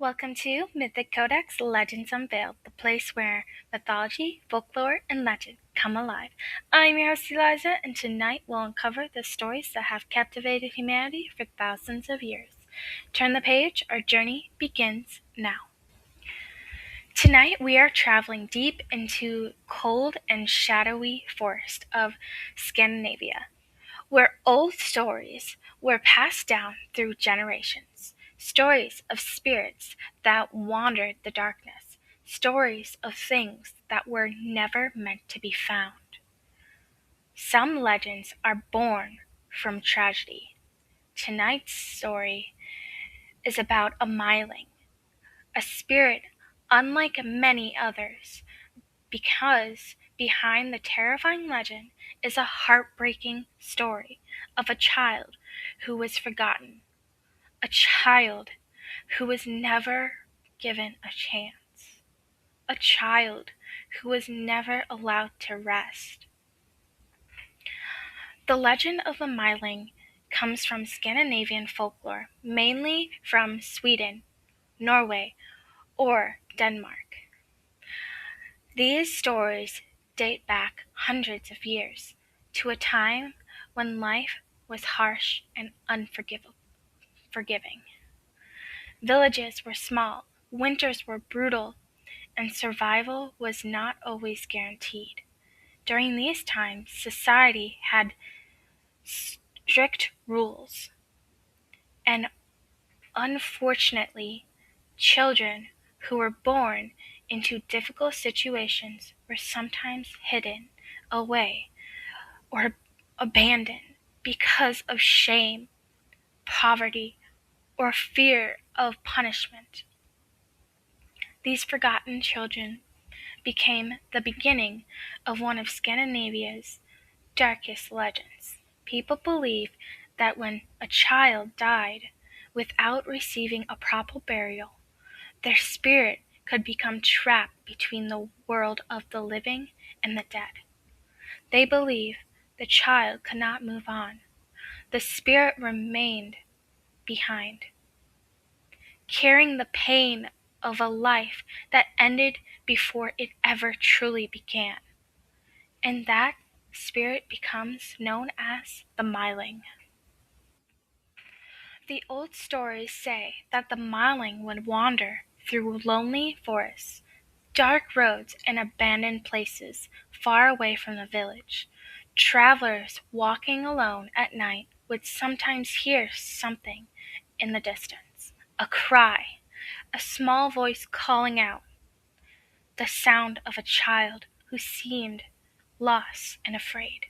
Welcome to Mythic Codex Legends Unveiled, the place where mythology, folklore, and legend come alive. I'm your host Eliza, and tonight we'll uncover the stories that have captivated humanity for thousands of years. Turn the page, our journey begins now. Tonight we are traveling deep into cold and shadowy forest of Scandinavia, where old stories were passed down through generations. Stories of spirits that wandered the darkness. Stories of things that were never meant to be found. Some legends are born from tragedy. Tonight's story is about a Myling, a spirit unlike many others, because behind the terrifying legend is a heartbreaking story of a child who was forgotten, a child who was never given a chance, a child who was never allowed to rest. The legend of the Myling comes from Scandinavian folklore, mainly from Sweden, Norway, or Denmark. These stories date back hundreds of years to a time when life was harsh and unforgiving. Villages were small, winters were brutal, and survival was not always guaranteed. During these times, society had strict rules, and unfortunately, children who were born into difficult situations were sometimes hidden away or abandoned because of shame, poverty, or fear of punishment. These forgotten children became the beginning of one of Scandinavia's darkest legends. People believe that when a child died without receiving a proper burial, their spirit could become trapped between the world of the living and the dead. They believe the child could not move on. The spirit remained behind, carrying the pain of a life that ended before it ever truly began. And that spirit becomes known as the Myling. The old stories say that the Myling would wander through lonely forests, dark roads, and abandoned places far away from the village. Travelers walking alone at night would sometimes hear something in the distance, a cry, a small voice calling out, the sound of a child who seemed lost and afraid.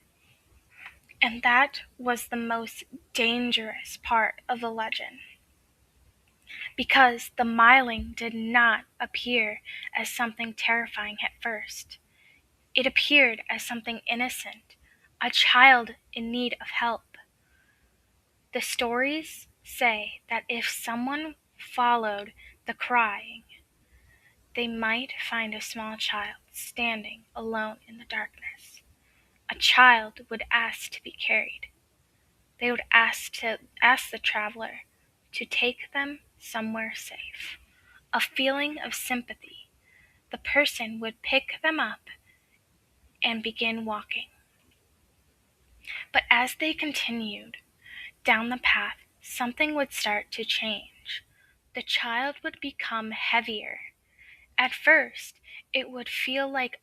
And that was the most dangerous part of the legend, because the Myling did not appear as something terrifying at first. It appeared as something innocent, a child in need of help. The stories say that if someone followed the crying, they might find a small child standing alone in the darkness. A child would ask to be carried. They would ask the traveler to take them somewhere safe. A feeling of sympathy. The person would pick them up and begin walking. But as they continued down the path, something would start to change. The child would become heavier. At first, it would feel like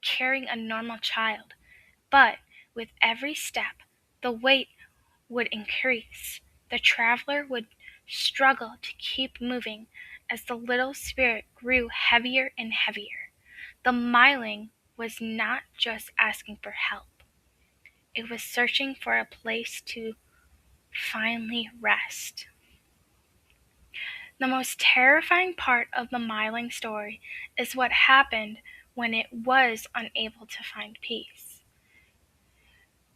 carrying a normal child, but with every step, the weight would increase. The traveler would struggle to keep moving as the little spirit grew heavier and heavier. The Myling was not just asking for help. It was searching for a place to finally rest. The most terrifying part of the Myling story is what happened when it was unable to find peace.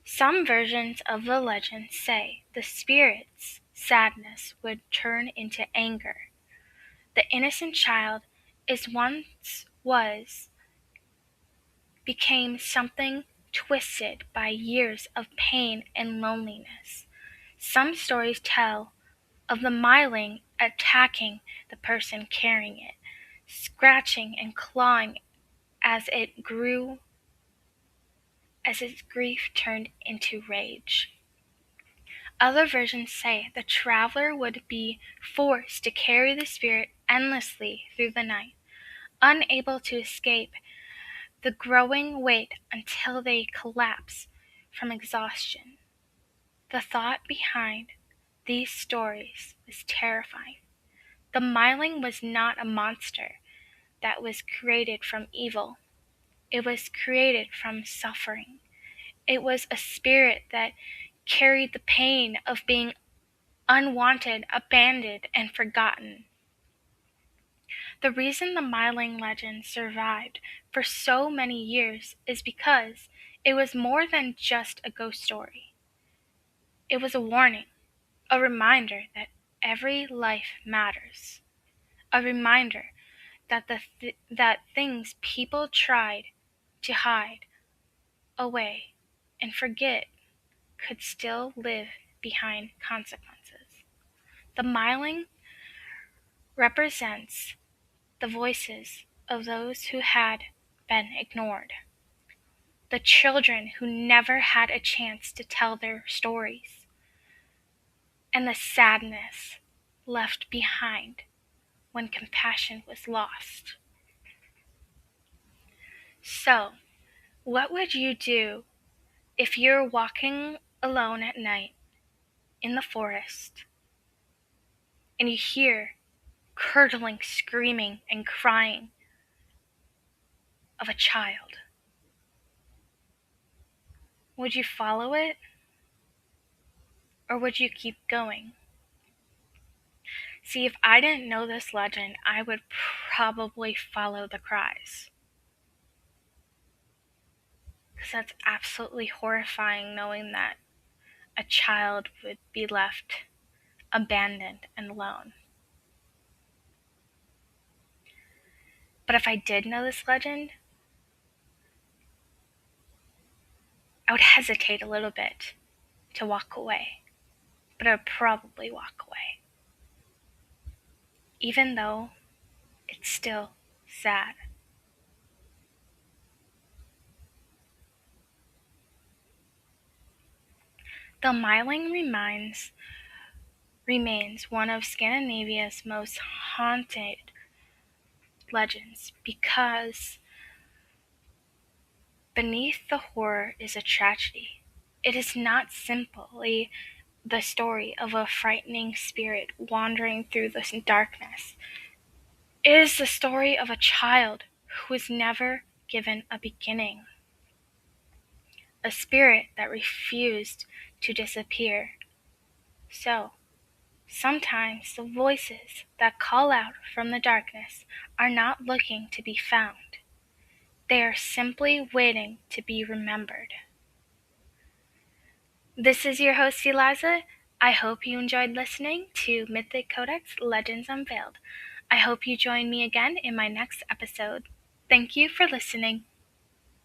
Some versions of the legend say the spirit's sadness would turn into anger. The innocent child became something twisted by years of pain and loneliness. Some stories tell of the Myling attacking the person carrying it, scratching and clawing as it grew, as its grief turned into rage. Other versions say the traveler would be forced to carry the spirit endlessly through the night, unable to escape the growing weight until they collapse from exhaustion. The thought behind these stories was terrifying. The Myling was not a monster that was created from evil. It was created from suffering. It was a spirit that carried the pain of being unwanted, abandoned, and forgotten. The reason the Myling legend survived for so many years is because it was more than just a ghost story. It was a warning, a reminder that every life matters, a reminder that that things people tried to hide away and forget could still live behind consequences. The Myling represents the voices of those who had been ignored, the children who never had a chance to tell their stories, and the sadness left behind when compassion was lost. So, what would you do if you're walking alone at night in the forest and you hear curdling screaming and crying of a child? Would you follow it, or would you keep going? See, if I didn't know this legend, I would probably follow the cries. Because that's absolutely horrifying, knowing that a child would be left abandoned and alone. But if I did know this legend, I would hesitate a little bit to walk away. But I would probably walk away. Even though it's still sad. The Myling remains one of Scandinavia's most haunted legends because beneath the horror is a tragedy. It is not simply the story of a frightening spirit wandering through the darkness. It is the story of a child who was never given a beginning. A spirit that refused to disappear. So, sometimes the voices that call out from the darkness are not looking to be found. They are simply waiting to be remembered. This is your host, Eliza. I hope you enjoyed listening to Mythic Codex Legends Unveiled. I hope you join me again in my next episode. Thank you for listening.